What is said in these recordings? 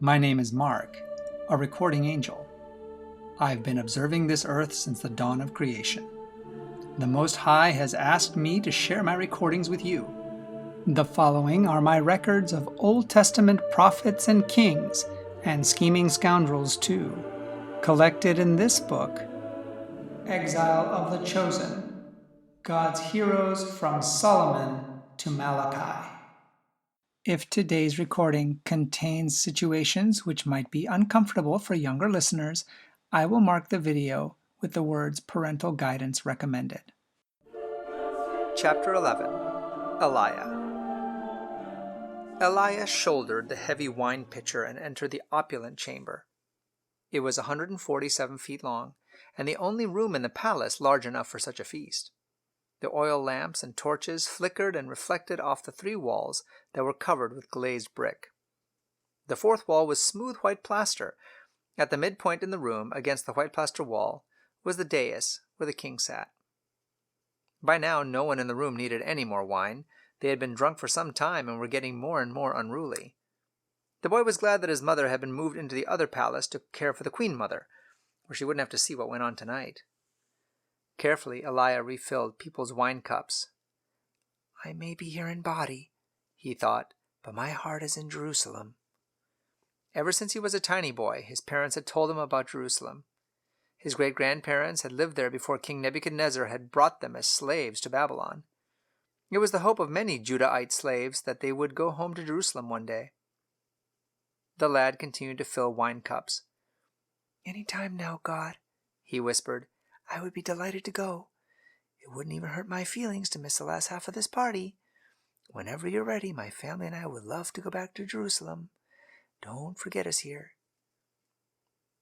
My name is Mark, a recording angel. I've been observing this earth since the dawn of creation. The Most High has asked me to share my recordings with you. The following are my records of Old Testament prophets and kings, and scheming scoundrels too, collected in this book, Exile of the Chosen, God's Heroes from Solomon to Malachi. If today's recording contains situations which might be uncomfortable for younger listeners, I will mark the video with the words Parental Guidance Recommended. Chapter 11. Eliah. Eliah shouldered the heavy wine pitcher and entered the opulent chamber. It was 147 feet long, and the only room in the palace large enough for such a feast. The oil lamps and torches flickered and reflected off the three walls that were covered with glazed brick. The fourth wall was smooth white plaster. At the midpoint in the room, against the white plaster wall, was the dais where the king sat. By now, no one in the room needed any more wine. They had been drunk for some time and were getting more and more unruly. The boy was glad that his mother had been moved into the other palace to care for the queen mother, where she wouldn't have to see what went on tonight. Carefully, Eliah refilled people's wine cups. "I may be here in body," he thought, "but my heart is in Jerusalem." Ever since he was a tiny boy, his parents had told him about Jerusalem. His great-grandparents had lived there before King Nebuchadnezzar had brought them as slaves to Babylon. It was the hope of many Judahite slaves that they would go home to Jerusalem one day. The lad continued to fill wine cups. "Any time now, God," he whispered. "I would be delighted to go. It wouldn't even hurt my feelings to miss the last half of this party. Whenever you're ready, my family and I would love to go back to Jerusalem. Don't forget us here."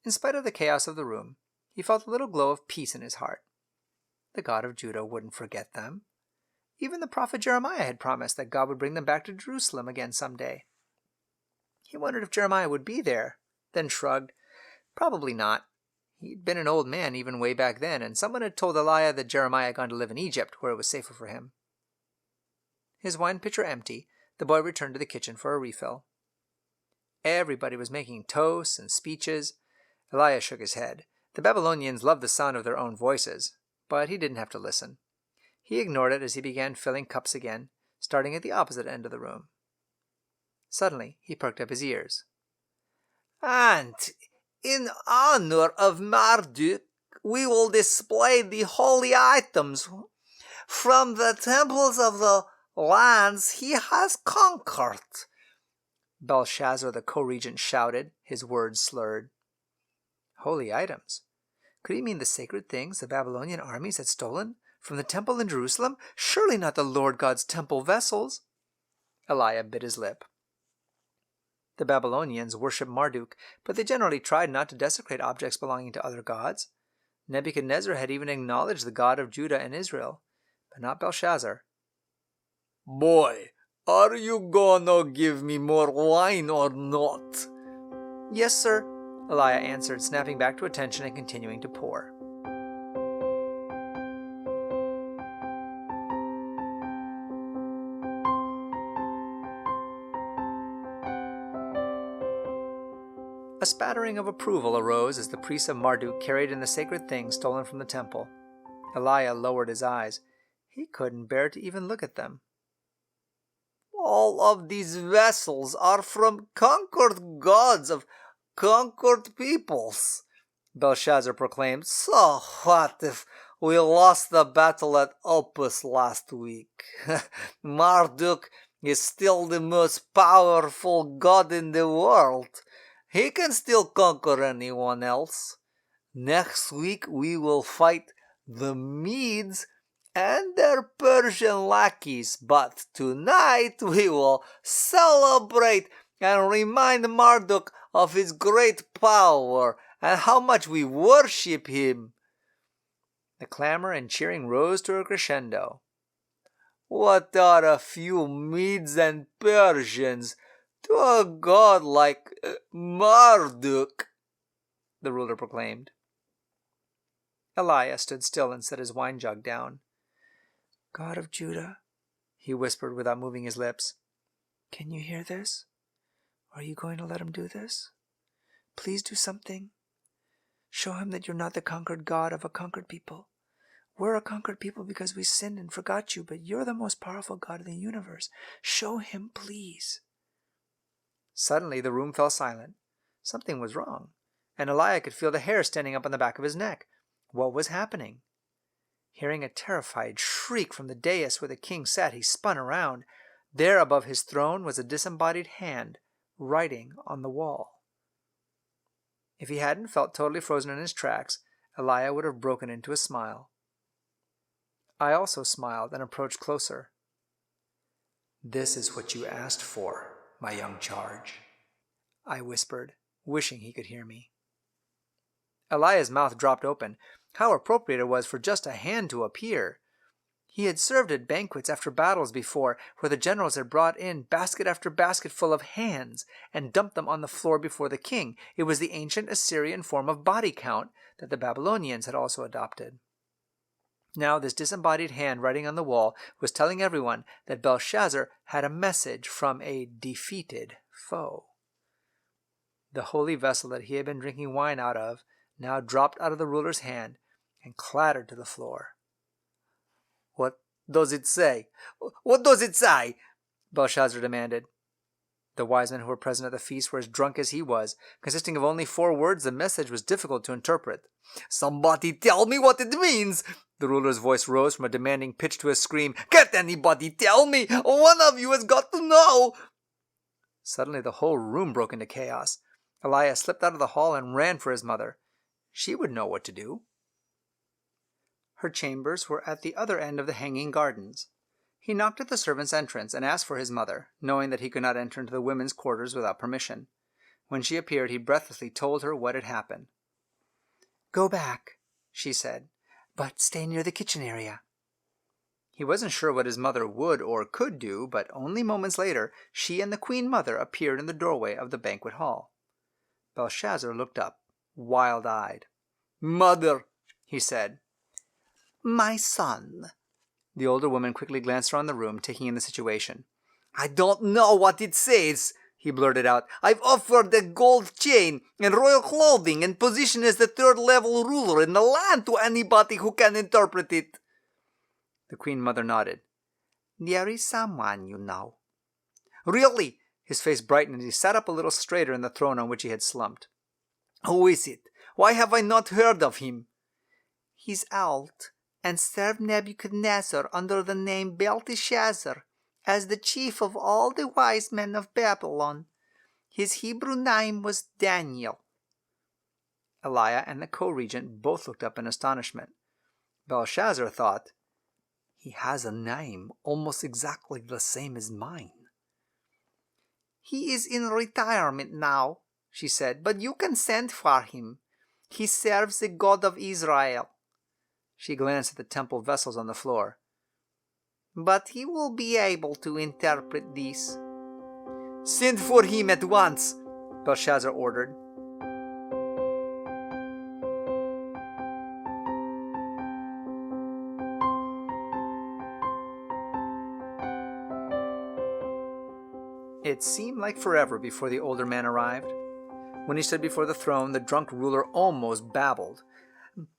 In spite of the chaos of the room, he felt a little glow of peace in his heart. The God of Judah wouldn't forget them. Even the prophet Jeremiah had promised that God would bring them back to Jerusalem again someday. He wondered if Jeremiah would be there, then shrugged. Probably not. He'd been an old man even way back then, and someone had told Eliah that Jeremiah had gone to live in Egypt, where it was safer for him. His wine pitcher empty, the boy returned to the kitchen for a refill. Everybody was making toasts and speeches. Eliah shook his head. The Babylonians loved the sound of their own voices, but he didn't have to listen. He ignored it as he began filling cups again, starting at the opposite end of the room. Suddenly, he perked up his ears. "And in honor of Marduk, we will display the holy items from the temples of the lands he has conquered," Belshazzar the co-regent shouted, his words slurred. Holy items? Could he mean the sacred things the Babylonian armies had stolen from the temple in Jerusalem? Surely not the Lord God's temple vessels. Eliah bit his lip. The Babylonians worshipped Marduk, but they generally tried not to desecrate objects belonging to other gods. Nebuchadnezzar had even acknowledged the God of Judah and Israel, but not Belshazzar. "Boy, are you gonna give me more wine or not?" "Yes, sir," Eliah answered, snapping back to attention and continuing to pour. A spattering of approval arose as the priests of Marduk carried in the sacred things stolen from the temple. Eliah lowered his eyes. He couldn't bear to even look at them. "All of these vessels are from conquered gods of conquered peoples," Belshazzar proclaimed. "So what if we lost the battle at Opus last week? Marduk is still the most powerful god in the world. He can still conquer anyone else. Next week we will fight the Medes and their Persian lackeys, but tonight we will celebrate and remind Marduk of his great power and how much we worship him." The clamor and cheering rose to a crescendo. "What are a few Medes and Persians to a god like Marduk?" the ruler proclaimed. Eliah stood still and set his wine jug down. "God of Judah," he whispered without moving his lips, "can you hear this? Are you going to let him do this? Please do something. Show him that you're not the conquered God of a conquered people. We're a conquered people because we sinned and forgot you, but you're the most powerful God in the universe. Show him, please." Suddenly the room fell silent. Something was wrong, and Elijah could feel the hair standing up on the back of his neck. What was happening? Hearing a terrified shriek from the dais where the king sat, he spun around. There above his throne was a disembodied hand, writing on the wall. If he hadn't felt totally frozen in his tracks, Elijah would have broken into a smile. I also smiled and approached closer. "This is what you asked for, my young charge," I whispered, wishing he could hear me. Elijah's mouth dropped open. How appropriate it was for just a hand to appear. He had served at banquets after battles before, where the generals had brought in basket after basket full of hands and dumped them on the floor before the king. It was the ancient Assyrian form of body count that the Babylonians had also adopted. Now this disembodied hand writing on the wall was telling everyone that Belshazzar had a message from a defeated foe. The holy vessel that he had been drinking wine out of now dropped out of the ruler's hand and clattered to the floor. "What does it say? What does it say?" Belshazzar demanded. The wise men who were present at the feast were as drunk as he was. Consisting of only 4 words, the message was difficult to interpret. "Somebody tell me what it means!" The ruler's voice rose from a demanding pitch to a scream. "Can't anybody tell me? One of you has got to know!" Suddenly the whole room broke into chaos. Elijah slipped out of the hall and ran for his mother. She would know what to do. Her chambers were at the other end of the hanging gardens. He knocked at the servants' entrance and asked for his mother, knowing that he could not enter into the women's quarters without permission. When she appeared, he breathlessly told her what had happened. "Go back," she said, "but stay near the kitchen area." He wasn't sure what his mother would or could do, but only moments later, she and the queen mother appeared in the doorway of the banquet hall. Belshazzar looked up, wild-eyed. "Mother," he said. "My son." The older woman quickly glanced around the room, taking in the situation. "I don't know what it says," he blurted out. "I've offered a gold chain and royal clothing and position as the 3rd-level ruler in the land to anybody who can interpret it." The queen mother nodded. "There is someone you know." "Really?" His face brightened and he sat up a little straighter in the throne on which he had slumped. "Who is it? Why have I not heard of him?" "He's old and served Nebuchadnezzar under the name Belteshazzar as the chief of all the wise men of Babylon. His Hebrew name was Daniel." Elijah and the co-regent both looked up in astonishment. Belshazzar thought, "He has a name almost exactly the same as mine." "He is in retirement now," she said, "but you can send for him. He serves the God of Israel." She glanced at the temple vessels on the floor. "But he will be able to interpret these." "Send for him at once," Belshazzar ordered. It seemed like forever before the older man arrived. When he stood before the throne, the drunk ruler almost babbled.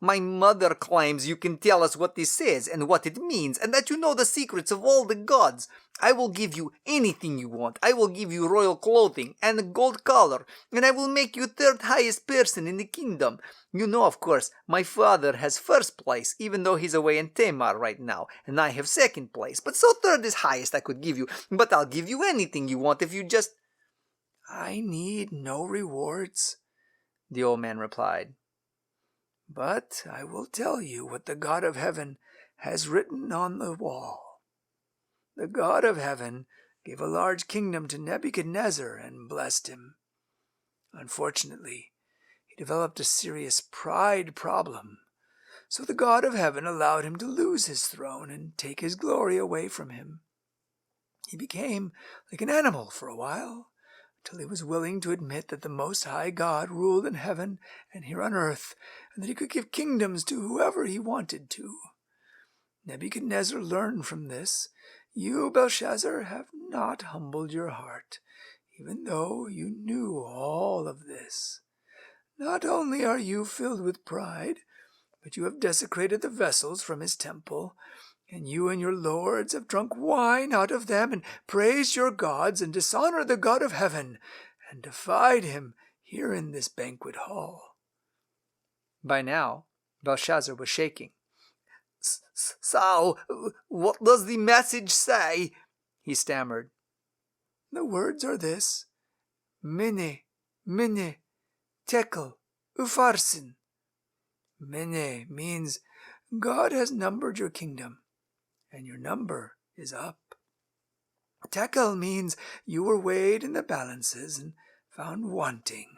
"My mother claims you can tell us what this says and what it means, and that you know the secrets of all the gods. I will give you anything you want. I will give you royal clothing and a gold collar, and I will make you 3rd highest person in the kingdom. You know, of course, my father has 1st place, even though he's away in Tamar right now, and I have 2nd place. But so 3rd is highest I could give you. But I'll give you anything you want if you just—" "I need no rewards," the old man replied. "But I will tell you what the God of heaven has written on the wall. The God of heaven gave a large kingdom to Nebuchadnezzar and blessed him. Unfortunately, he developed a serious pride problem, so the God of heaven allowed him to lose his throne and take his glory away from him. He became like an animal for a while, till he was willing to admit that the Most High God ruled in heaven and here on earth, and that he could give kingdoms to whoever he wanted to. Nebuchadnezzar learned from this. You, Belshazzar, have not humbled your heart, even though you knew all of this. Not only are you filled with pride, but you have desecrated the vessels from his temple, and you and your lords have drunk wine out of them, and praised your gods, and dishonored the God of heaven, and defied him here in this banquet hall." By now, Belshazzar was shaking. "So, what does the message say?" he stammered. "The words are this: Mene, Mene, Tekel, Upharsin. Mene means God has numbered your kingdom, and your number is up. Tekel means you were weighed in the balances and found wanting.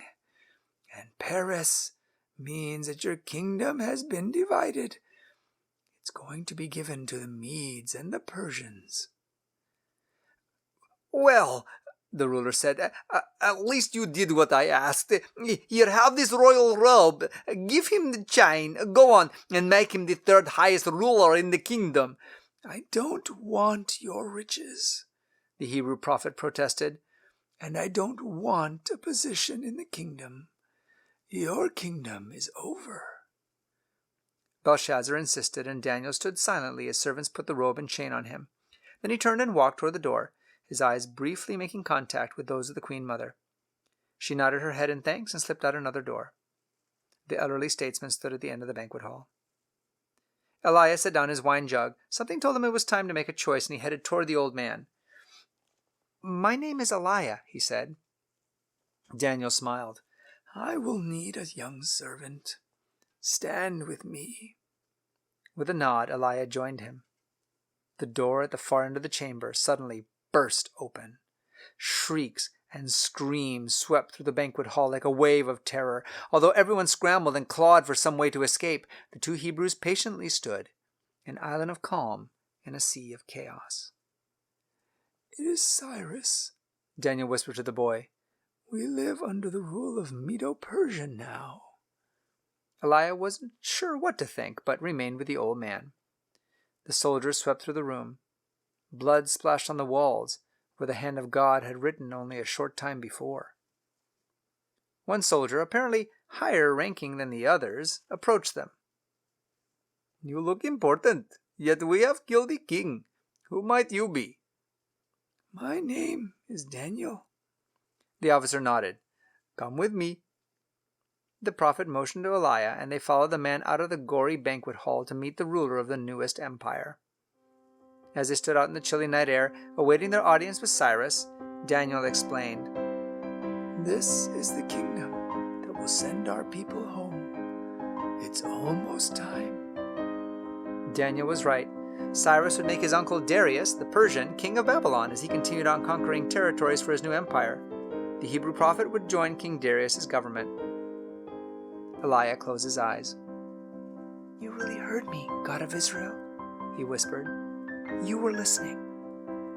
And Peres means that your kingdom has been divided. It's going to be given to the Medes and the Persians." "Well," the ruler said, "at least you did what I asked. Here, have this royal robe. Give him the chain. Go on, and make him the third highest ruler in the kingdom." "I don't want your riches," the Hebrew prophet protested. "and I don't want a position in the kingdom. Your kingdom is over." Belshazzar insisted, and Daniel stood silently as servants put the robe and chain on him. Then he turned and walked toward the door, his eyes briefly making contact with those of the Queen Mother. She nodded her head in thanks and slipped out another door. The elderly statesman stood at the end of the banquet hall. Elias set down his wine jug. Something told him it was time to make a choice, and he headed toward the old man. "My name is Eliah," he said. Daniel smiled. "I will need a young servant. Stand with me." With a nod, Eliah joined him. The door at the far end of the chamber suddenly burst open. Shrieks and screams swept through the banquet hall like a wave of terror. Although everyone scrambled and clawed for some way to escape, the two Hebrews patiently stood, an island of calm in a sea of chaos. "It is Cyrus," Daniel whispered to the boy. "We live under the rule of Medo-Persia now." Eliah wasn't sure what to think, but remained with the old man. The soldiers swept through the room. Blood splashed on the walls, where the hand of God had written only a short time before. One soldier, apparently higher ranking than the others, approached them. "You look important, yet we have killed the king. Who might you be?" "My name is Daniel." The officer nodded. "Come with me." The prophet motioned to Eliah, and they followed the man out of the gory banquet hall to meet the ruler of the newest empire. As they stood out in the chilly night air, awaiting their audience with Cyrus, Daniel explained, "This is the kingdom that will send our people home. It's almost time." Daniel was right. Cyrus would make his uncle Darius, the Persian, king of Babylon as he continued on conquering territories for his new empire. The Hebrew prophet would join King Darius' government. Eliah closed his eyes. "You really heard me, God of Israel," he whispered. "You were listening.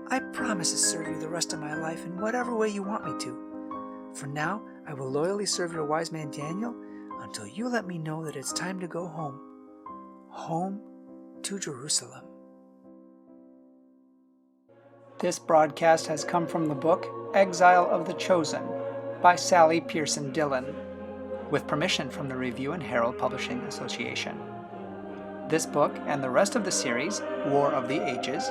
I promise to serve you the rest of my life in whatever way you want me to. For now, I will loyally serve your wise man Daniel until you let me know that it's time to go home. Home to Jerusalem." This broadcast has come from the book Exile of the Chosen by Sally Pierson Dillon, with permission from the Review and Herald Publishing Association. This book and the rest of the series, War of the Ages,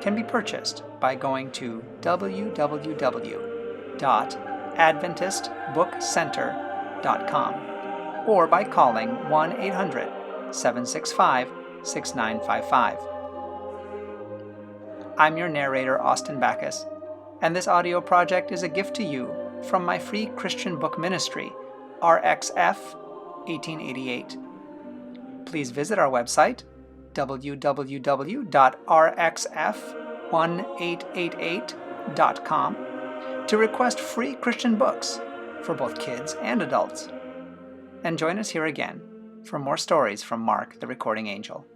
can be purchased by going to www.adventistbookcenter.com or by calling 1-800-765-6955. I'm your narrator, Austin Backus, and this audio project is a gift to you from my free Christian book ministry, RXF 1888. Please visit our website, www.rxf1888.com, to request free Christian books for both kids and adults. And join us here again for more stories from Mark the Recording Angel.